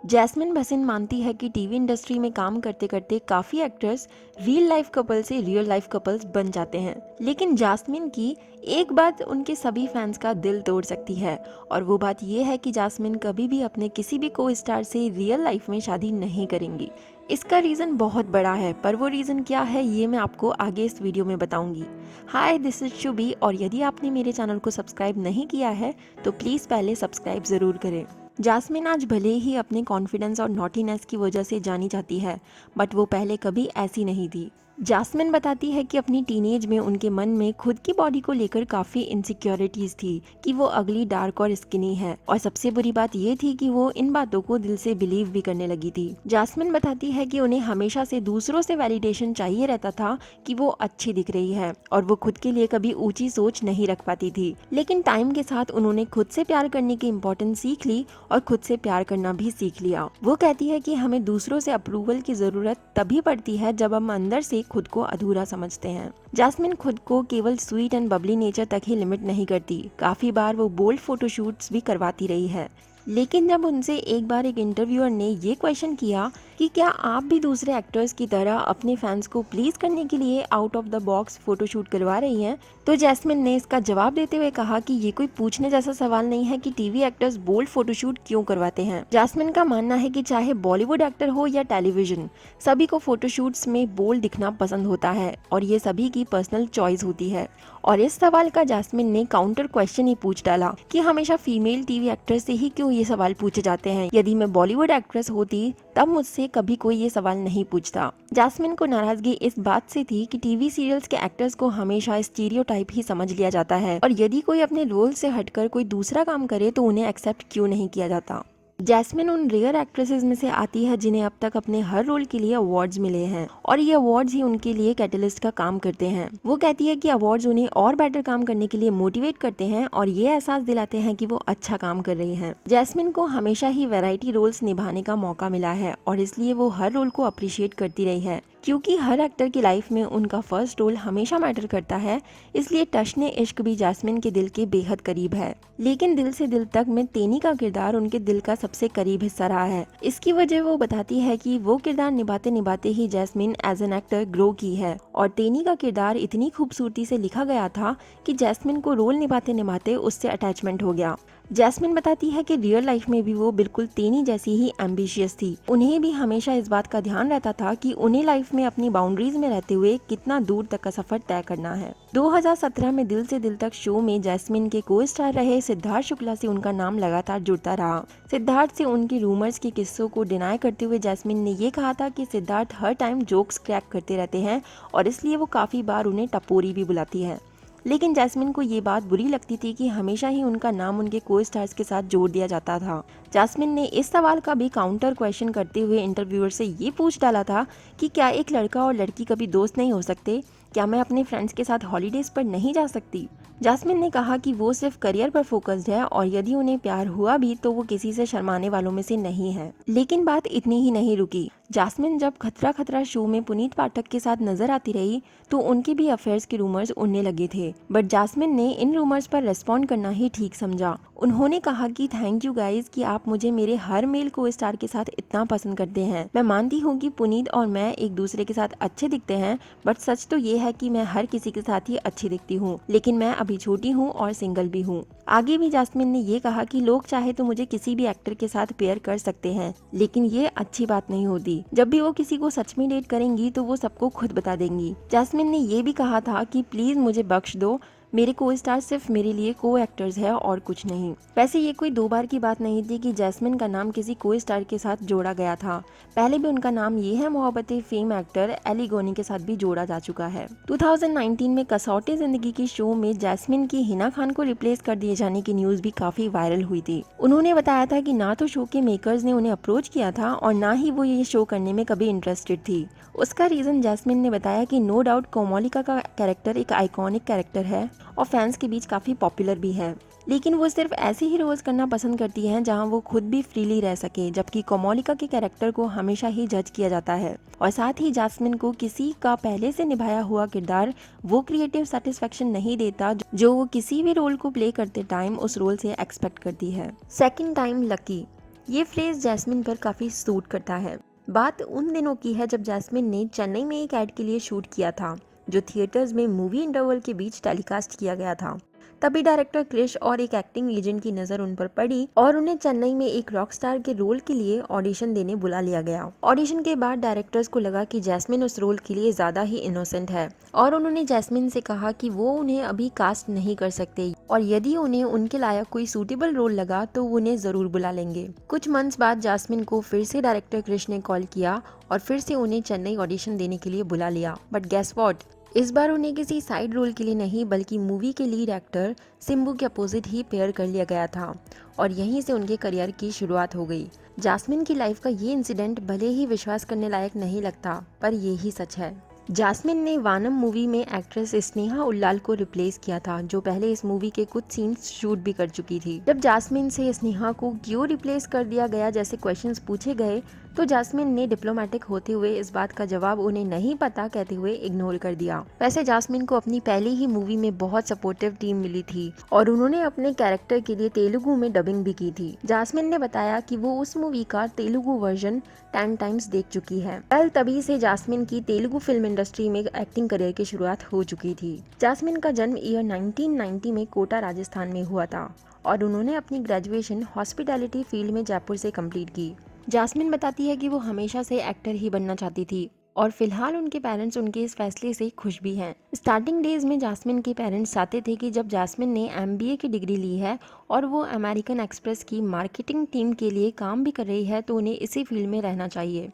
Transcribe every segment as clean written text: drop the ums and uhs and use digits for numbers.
Jasmine Bhasin मानती है कि टीवी इंडस्ट्री में काम करते करते काफी एक्टर्स रियल लाइफ कपल से रियल लाइफ कपल्स बन जाते हैं, लेकिन जास्मिन की एक बात उनके सभी फैंस का दिल तोड़ सकती है। और वो बात ये है कि जास्मिन कभी भी अपने किसी भी को स्टार से रियल लाइफ में शादी नहीं करेंगी। इसका रीज़न बहुत बड़ा है, पर वो रीज़न क्या है ये मैं आपको आगे इस वीडियो में बताऊंगी। हाय, दिस इज शुभी, और यदि आपने मेरे चैनल को सब्सक्राइब नहीं किया है तो प्लीज़ पहले सब्सक्राइब ज़रूर करें। जास्मिन आज भले ही अपने कॉन्फिडेंस और नॉटीनेस की वजह से जानी जाती है, बट वो पहले कभी ऐसी नहीं थी। जास्मिन बताती है कि अपनी टीनेज में उनके मन में खुद की बॉडी को लेकर काफ़ी इनसिक्योरिटीज़ थी कि वो अगली डार्क और स्किनी है, और सबसे बुरी बात ये थी कि वो इन बातों को दिल से बिलीव भी करने लगी थी। जास्मिन बताती है कि उन्हें हमेशा से दूसरों से वैलिडेशन चाहिए रहता था कि वो अच्छी दिख रही है, और वो खुद के लिए कभी ऊंची सोच नहीं रख पाती थी। लेकिन टाइम के साथ उन्होंने खुद से प्यार करने की इम्पोर्टेंस सीख ली और खुद से प्यार करना भी सीख लिया। वो कहती है कि हमें दूसरों से अप्रूवल की जरूरत तभी पड़ती है जब हम अंदर से खुद को अधूरा समझते हैं। जास्मिन खुद को केवल स्वीट एंड बबली नेचर तक ही लिमिट नहीं करती, काफी बार वो बोल्ड फोटोशूट्स भी करवाती रही है। लेकिन जब उनसे एक बार एक इंटरव्यूअर ने ये क्वेश्चन किया कि क्या आप भी दूसरे एक्टर्स की तरह अपने फैंस को प्लीज करने के लिए out of the box photoshoot करवा रही हैं, तो जैस्मिन ने इसका जवाब देते हुए कहा कि ये कोई पूछने जैसा सवाल नहीं है कि टीवी एक्टर्स बोल्ड फोटोशूट क्यों करवाते हैं। जैस्मिन का मानना है कि चाहे बॉलीवुड एक्टर हो या टेलीविजन, सभी को फोटोशूट्स में बोल्ड दिखना पसंद होता है और ये सभी की पर्सनल चॉइस होती है। और इस सवाल का जैस्मिन ने काउंटर क्वेश्चन ही पूछ डाला कि हमेशा फीमेल टीवी एक्टर से ही क्यों ये सवाल पूछे जाते हैं। यदि मैं बॉलीवुड एक्ट्रेस होती तब मुझसे कभी कोई ये सवाल नहीं पूछता। जैस्मिन को नाराजगी इस बात से थी कि टीवी सीरियल्स के एक्टर्स को हमेशा स्टीरियोटाइप ही समझ लिया जाता है, और यदि कोई अपने रोल से हटकर कोई दूसरा काम करे तो उन्हें एक्सेप्ट क्यों नहीं किया जाता। जैस्मिन उन रेयर एक्ट्रेसेस में से आती है जिन्हें अब तक अपने हर रोल के लिए अवार्ड्स मिले हैं, और ये अवार्ड्स ही उनके लिए कैटलिस्ट का काम करते हैं। वो कहती है कि अवार्ड्स उन्हें और बेटर काम करने के लिए मोटिवेट करते हैं और ये एहसास दिलाते हैं कि वो अच्छा काम कर रही हैं। जैस्मिन को हमेशा ही वैरायटी रोल्स निभाने का मौका मिला है और इसलिए वो हर रोल को अप्रिशिएट करती रही है। क्योंकि हर एक्टर की लाइफ में उनका फर्स्ट रोल हमेशा मैटर करता है, इसलिए टशने इश्क भी जैस्मिन के दिल के बेहद करीब है। लेकिन दिल से दिल तक में तेनी का किरदार उनके दिल का सबसे करीब हिस्सा रहा है। इसकी वजह वो बताती है कि वो किरदार निभाते निभाते ही Jasmin as an actor grow की है, और तेनी का किरदार इतनी खूबसूरती से लिखा गया था कि जैस्मिन को रोल निभाते निभाते उससे अटैचमेंट हो गया। जैस्मिन बताती है कि रियल लाइफ में भी वो बिल्कुल तेनी जैसी ही एम्बिशियस थी। उन्हें भी हमेशा इस बात का ध्यान रहता था कि उन्हें लाइफ में अपनी बाउंड्रीज में रहते हुए कितना दूर तक का सफर तय करना है। 2017 में दिल से दिल तक शो में जैस्मिन के को स्टार रहे सिद्धार्थ शुक्ला से उनका नाम लगातार जुड़ता रहा। सिद्धार्थ से उनकी रूमर्स के किस्सों को डिनाई करते हुए जैस्मिन ने ये कहा था कि सिद्धार्थ हर टाइम जोक्स क्रैक करते रहते हैं और इसलिए वो काफी बार उन्हें टपोरी भी बुलाती है। लेकिन जैस्मिन को ये बात बुरी लगती थी कि हमेशा ही उनका नाम उनके को स्टार्स के साथ जोड़ दिया जाता था। जैस्मिन ने इस सवाल का भी काउंटर क्वेश्चन करते हुए इंटरव्यूअर से ये पूछ डाला था कि क्या एक लड़का और लड़की कभी दोस्त नहीं हो सकते? क्या मैं अपने फ्रेंड्स के साथ हॉलीडेज पर नहीं जा सकती? जैस्मिन ने कहा कि वो सिर्फ करियर पर फोकस्ड है और यदि उन्हें प्यार हुआ भी तो वो किसी से शर्माने वालों में से नहीं है। लेकिन बात इतनी ही नहीं रुकी। जैस्मिन जब खतरा खतरा शो में पुनीत पाठक के साथ नजर आती रही तो उनके भी अफेयर्स के रूमर्स उड़ने लगे थे, बट जैस्मिन ने इन रूमर्स पर रेस्पॉन्ड करना ही ठीक समझा। उन्होंने कहा कि थैंक यू गाइज कि आप मुझे मेरे हर मेल को स्टार के साथ इतना पसंद करते हैं। मैं मानती हूँ कि पुनीत और मैं एक दूसरे के साथ अच्छे दिखते हैं, बट सच तो ये है कि मैं हर किसी के साथ ही अच्छी दिखती हूँ, लेकिन मैं अभी छोटी हूँ और सिंगल भी हूँ। आगे भी जैस्मिन ने ये कहा कि लोग चाहे तो मुझे किसी भी एक्टर के साथ पेयर कर सकते हैं, लेकिन ये अच्छी बात नहीं होती। जब भी वो किसी को सच में डेट करेंगी तो वो सबको खुद बता देंगी। जैस्मिन ने ये भी कहा था कि प्लीज मुझे बख्श दो, मेरे को स्टार सिर्फ मेरे लिए को एक्टर्स है और कुछ नहीं। वैसे ये कोई दो बार की बात नहीं थी कि जैस्मिन का नाम किसी को स्टार के साथ जोड़ा गया था। पहले भी उनका नाम ये है मोहब्बतें फेम एक्टर एली गोनी के साथ भी जोड़ा जा चुका है। 2019 में कसौटी जिंदगी की शो में जैस्मिन की हिना खान को रिप्लेस कर दिए जाने की न्यूज भी काफी वायरल हुई थी। उन्होंने बताया था कि ना तो शो के मेकर्स ने उन्हें अप्रोच किया था और ना ही वो ये शो करने में कभी इंटरेस्टेड थी। उसका रीजन जैस्मिन ने बताया कि नो डाउट कोमोलिका का कैरेक्टर एक आइकॉनिक कैरेक्टर है और फैंस के बीच काफी पॉपुलर भी है, लेकिन वो सिर्फ ऐसे ही रोल्स करना पसंद करती हैं जहां वो खुद भी फ्रीली रह सके, जबकि कोमोलिका के कैरेक्टर को हमेशा ही जज किया जाता है। और साथ ही जैस्मिन को किसी का पहले से निभाया हुआ किरदार वो क्रिएटिव सेटिस्फेक्शन नहीं देता जो वो किसी भी रोल को प्ले करते टाइम उस रोल से एक्सपेक्ट करती है। Second time lucky. ये फ्रेज जैस्मिन पर काफ़ी सूट करता है। बात उन दिनों की है जब जैस्मिन ने चेन्नई में एक ऐड के लिए शूट किया था, जो थिएटर्स में मूवी इंटरवल के बीच टेलीकास्ट किया गया था। तभी डायरेक्टर क्रिश और एक एक्टिंग एजेंट की नज़र उन पर पड़ी और उन्हें चेन्नई में एक रॉक स्टार के रोल के लिए ऑडिशन देने बुला लिया गया। ऑडिशन के बाद डायरेक्टर्स को लगा कि जैस्मिन उस रोल के लिए ज़्यादा ही इनोसेंट है और उन्होंने जैस्मिन से कहा कि वो उन्हें अभी कास्ट नहीं कर सकते और यदि उन्हें उनके लायक कोई सूटेबल रोल लगा तो वो उन्हें ज़रूर बुला लेंगे। कुछ मंथ्स बाद जैस्मिन को फिर से डायरेक्टर क्रिश ने कॉल किया और फिर से उन्हें चेन्नई ऑडिशन देने के लिए बुला लिया। बट गेस व्हाट, इस बार उन्हें किसी साइड रोल के लिए नहीं बल्कि मूवी के लीड एक्टर सिम्बू के अपोजिट ही पेयर कर लिया गया था और यहीं से उनके करियर की शुरुआत हो गई। जास्मिन की लाइफ का ये इंसिडेंट भले ही विश्वास करने लायक नहीं लगता, पर ये ही सच है। जास्मिन ने वानम मूवी में एक्ट्रेस स्नेहा उल्लाल को रिप्लेस किया था, जो पहले इस मूवी के कुछ सीन्स शूट भी कर चुकी थी। जब जास्मिन से स्नेहा को क्यों रिप्लेस कर दिया गया जैसे क्वेश्चंस पूछे गए तो जास्मिन ने डिप्लोमेटिक होते हुए इस बात का जवाब उन्हें नहीं पता कहते हुए इग्नोर कर दिया। वैसे जास्मिन को अपनी पहली ही मूवी में बहुत सपोर्टिव टीम मिली थी और उन्होंने अपने कैरेक्टर के लिए तेलुगु में डबिंग भी की थी। जास्मिन ने बताया कि वो उस मूवी का तेलुगु वर्जन 10 टाइम्स देख चुकी है। कल तभी से जास्मिन की तेलुगु फिल्म इंडस्ट्री में एक्टिंग करियर की शुरुआत हो चुकी थी। जास्मिन का जन्म ईयर 1990 में कोटा राजस्थान में हुआ था और उन्होंने अपनी ग्रेजुएशन हॉस्पिटैलिटी फील्ड में जयपुर से कंप्लीट की। जास्मिन बताती है कि वो हमेशा से एक्टर ही बनना चाहती थी और फिलहाल उनके पेरेंट्स उनके इस फैसले से खुश भी हैं। स्टार्टिंग डेज में जास्मिन के पेरेंट्स चाहते थे कि जब जास्मिन ने MBA की डिग्री ली है और वो अमेरिकन एक्सप्रेस की मार्केटिंग टीम के लिए काम भी कर रही है तो उन्हें इसी फील्ड में रहना चाहिए।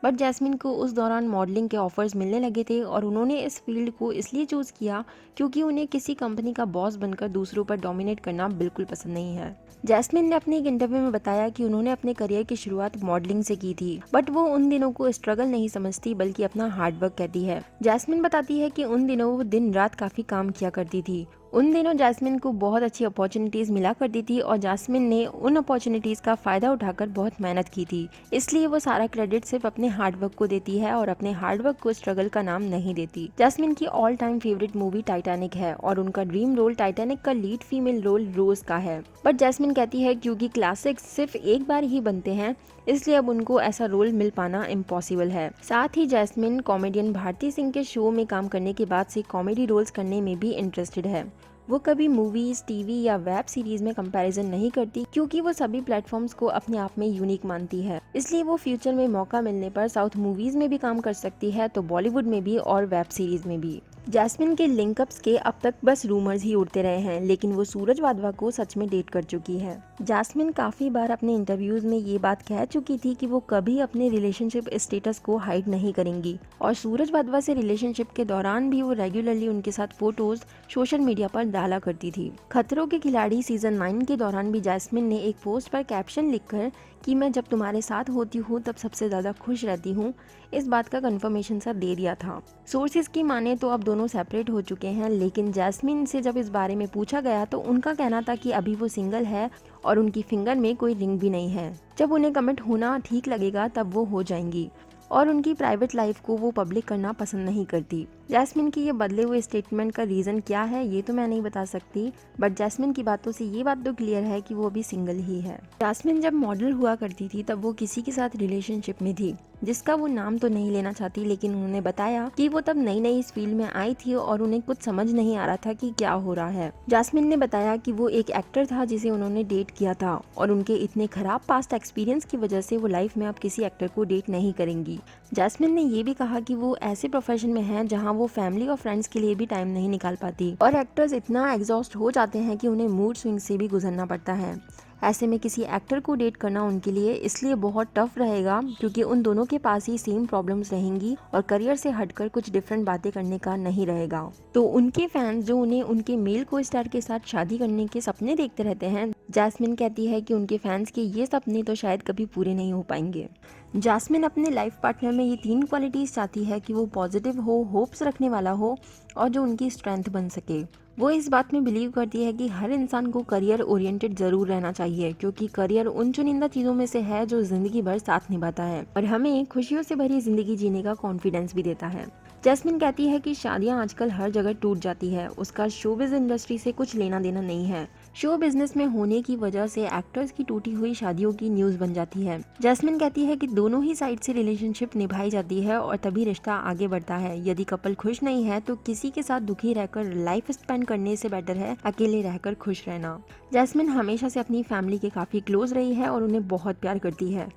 बट जैस्मिन को उस दौरान मॉडलिंग के ऑफर्स मिलने लगे थे और उन्होंने इस फील्ड को इसलिए चूज़ किया क्योंकि उन्हें किसी कंपनी का बॉस बनकर दूसरों पर डोमिनेट करना बिल्कुल पसंद नहीं है। जैस्मिन ने अपने एक इंटरव्यू में बताया कि उन्होंने अपने करियर की शुरुआत मॉडलिंग से की थी, बट वो उन दिनों को स्ट्रगल नहीं समझती बल्कि अपना हार्डवर्क कहती है। जैस्मिन बताती है कि उन दिनों वो दिन रात काफ़ी काम किया करती थी। उन दिनों जैस्मिन को बहुत अच्छी अपॉर्चुनिटीज़ मिला करती थी और जैस्मिन ने उन अपॉर्चुनिटीज़ का फ़ायदा उठाकर बहुत मेहनत की थी, इसलिए वो सारा क्रेडिट सिर्फ अपने हार्डवर्क को देती है और अपने हार्डवर्क को स्ट्रगल का नाम नहीं देती। जैस्मिन की all time favourite movie Titanic है और उनका ड्रीम रोल टाइटैनिक का लीड फीमेल रोल रोज का है। बट जैस्मिन कहती है क्योंकि क्लासिक्स सिर्फ एक बार ही बनते हैं इसलिए अब उनको ऐसा रोल मिल पाना इम्पॉसिबल है। साथ ही जैस्मिन कॉमेडियन भारती सिंह के शो में काम करने के बाद से कॉमेडी रोल्स करने में भी इंटरेस्टेड है। वो कभी मूवीज, टीवी या वेब सीरीज में कंपैरिजन नहीं करती क्योंकि वो सभी प्लेटफॉर्म्स को अपने आप में यूनिक मानती है। इसलिए वो फ्यूचर में मौका मिलने पर साउथ मूवीज में भी काम कर सकती है तो बॉलीवुड में भी और वेब सीरीज में भी। जैस्मिन के लिंकअप्स के अब तक बस रूमर्स ही उड़ते रहे हैं, लेकिन वो सूरज वाधवा को सच में डेट कर चुकी है। जैस्मिन काफी बार अपने इंटरव्यूज में ये बात कह चुकी थी कि वो कभी अपने रिलेशनशिप स्टेटस को हाइड नहीं करेंगी और सूरज वाधवा से रिलेशनशिप के दौरान भी वो रेगुलरली उनके साथ फोटोज सोशल मीडिया पर डाला करती थी। खतरों के खिलाड़ी सीजन 9 के दौरान भी जैस्मिन ने एक पोस्ट पर कैप्शन लिखकर कि मैं जब तुम्हारे साथ होती हूँ तब सबसे ज्यादा खुश रहती हूँ, इस बात का कंफर्मेशन सा दे दिया था। सोर्सेज की माने तो अब दोनों सेपरेट हो चुके हैं, लेकिन जैस्मिन से जब इस बारे में पूछा गया तो उनका कहना था कि अभी वो सिंगल है और उनकी फिंगर में कोई रिंग भी नहीं है। जब उन्हें कमिट होना ठीक लगेगा तब वो हो जाएंगी और उनकी प्राइवेट लाइफ को वो पब्लिक करना पसंद नहीं करती। जैस्मिन की ये बदले हुए स्टेटमेंट का रीज़न क्या है ये तो मैं नहीं बता सकती, बट जैस्मिन की बातों से ये बात तो क्लियर है कि वो अभी सिंगल ही है। जैस्मिन जब मॉडल हुआ करती थी तब वो किसी के साथ रिलेशनशिप में थी जिसका वो नाम तो नहीं लेना चाहती, लेकिन उन्होंने बताया कि वो तब नई नई इस फील्ड में आई थी और उन्हें कुछ समझ नहीं आ रहा था कि क्या हो रहा है। जैस्मिन ने बताया कि वो एक एक्टर था जिसे उन्होंने डेट किया था और उनके इतने खराब पास्ट एक्सपीरियंस की वजह से वो लाइफ में अब किसी एक्टर को डेट नहीं करेंगी। जैस्मिन ने ये भी कहा कि वो ऐसे प्रोफेशन में है जहाँ वो फैमिली और फ्रेंड्स के लिए भी टाइम नहीं निकाल पाती और एक्टर्स इतना एग्जॉस्ट हो जाते हैं कि उन्हें मूड स्विंग से भी गुजरना पड़ता है। ऐसे में किसी एक्टर को डेट करना उनके लिए इसलिए बहुत टफ रहेगा क्योंकि उन दोनों के पास ही सेम प्रॉब्लम्स रहेंगी और करियर से हटकर कुछ डिफरेंट बातें करने का नहीं रहेगा। तो उनके फैंस जो उन्हें उनके मेल को स्टार के साथ शादी करने के सपने देखते रहते हैं, जैस्मिन कहती है कि उनके फैंस के ये सपने तो शायद कभी पूरे नहीं हो पाएंगे। जैस्मिन अपने लाइफ पार्टनर में ये 3 क्वालिटीज चाहती है कि वो पॉजिटिव हो, होप्स रखने वाला हो और जो उनकी स्ट्रेंथ बन सके। वो इस बात में बिलीव करती है कि हर इंसान को करियर ओरिएंटेड जरूर रहना चाहिए क्योंकि करियर उन चुनिंदा चीज़ों में से है जो जिंदगी भर साथ निभाता है और हमें खुशियों से भरी जिंदगी जीने का कॉन्फिडेंस भी देता है। जैस्मिन कहती है कि शादियां आजकल हर जगह टूट जाती है, उसका शोबिज इंडस्ट्री से कुछ लेना देना नहीं है। शो बिजनेस में होने की वजह से एक्टर्स की टूटी हुई शादियों की न्यूज़ बन जाती है। जैस्मिन कहती है कि दोनों ही साइड से रिलेशनशिप निभाई जाती है और तभी रिश्ता आगे बढ़ता है। यदि कपल खुश नहीं है तो किसी के साथ दुखी रहकर लाइफ स्पेंड करने से बेटर है अकेले रहकर खुश रहना। जैस्मिन हमेशा से अपनी फैमिली के काफ़ी क्लोज रही है और उन्हें बहुत प्यार करती है।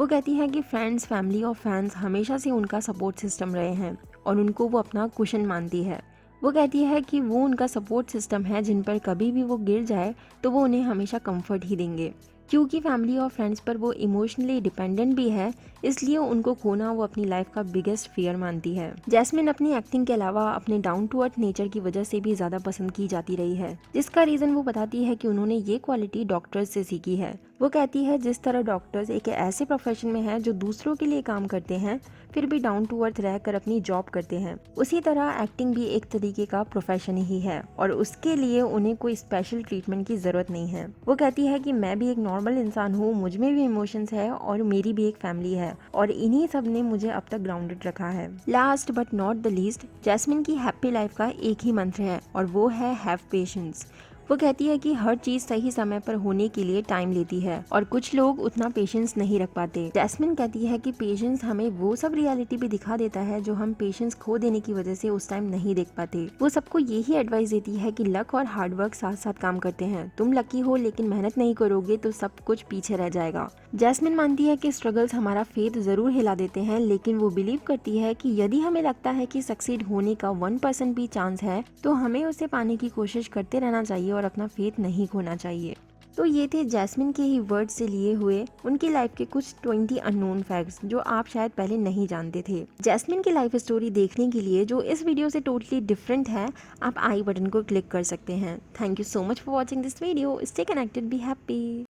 वो कहती है कि फ्रेंड्स, फैमिली और फैंस हमेशा से उनका सपोर्ट सिस्टम रहे हैं और उनको वो अपना कुशन मानती है। वो कहती है कि वो उनका सपोर्ट सिस्टम है, जिन पर कभी भी वो गिर जाए तो वो उन्हें हमेशा कंफर्ट ही देंगे। क्योंकि फैमिली और फ्रेंड्स पर वो इमोशनली डिपेंडेंट भी है, इसलिए उनको खोना वो अपनी लाइफ का बिगेस्ट फियर मानती है। जैस्मिन अपनी एक्टिंग के अलावा अपने डाउन टू अर्थ नेचर की वजह से भी ज़्यादा पसंद की जाती रही है, जिसका रीज़न वो बताती है कि उन्होंने ये क्वालिटी डॉक्टर्स से सीखी है। वो कहती है जिस तरह डॉक्टर्स एक ऐसे प्रोफेशन में है जो दूसरों के लिए काम करते हैं फिर भी डाउन टू अर्थ रहकर अपनी जॉब करते हैं, उसी तरह एक्टिंग भी एक तरीके का प्रोफेशन ही है और उसके लिए उन्हें कोई स्पेशल ट्रीटमेंट की जरूरत नहीं है। वो कहती है कि मैं भी एक नॉर्मल इंसान हूँ, मुझ में भी इमोशंस है और मेरी भी एक फैमिली है और इन्हीं सब ने मुझे अब तक ग्राउंडेड रखा है। Last but not the least, Jasmine की हैप्पी लाइफ का एक ही मंत्र है और वो है हैव पेशेंस। वो कहती है कि हर चीज सही समय पर होने के लिए टाइम लेती है और कुछ लोग उतना पेशेंस नहीं रख पाते। जैस्मिन कहती है कि पेशेंस हमें वो सब रियलिटी भी दिखा देता है जो हम पेशेंस खो देने की वजह से उस टाइम नहीं देख पाते। वो सबको यही एडवाइस देती है कि लक और हार्डवर्क साथ साथ काम करते हैं। तुम लकी हो लेकिन मेहनत नहीं करोगे तो सब कुछ पीछे रह जाएगा। जैस्मिन मानती है कि स्ट्रगल्स हमारा फेथ जरूर हिला देते हैं, लेकिन वो बिलीव करती है कि यदि हमें लगता है कि सक्सीड होने का 1% भी चांस है तो हमें उसे पाने की कोशिश करते रहना चाहिए और अपना फेथ नहीं खोना चाहिए। तो ये थे जैस्मिन के ही वर्ड से लिए हुए उनकी लाइफ के कुछ 20 अननोन फैक्ट्स जो आप शायद पहले नहीं जानते थे। जैस्मिन की लाइफ स्टोरी देखने के लिए जो इस वीडियो से टोटली डिफरेंट है, आप आई बटन को क्लिक कर सकते हैं। Thank you so much for watching this video. Stay connected, be happy.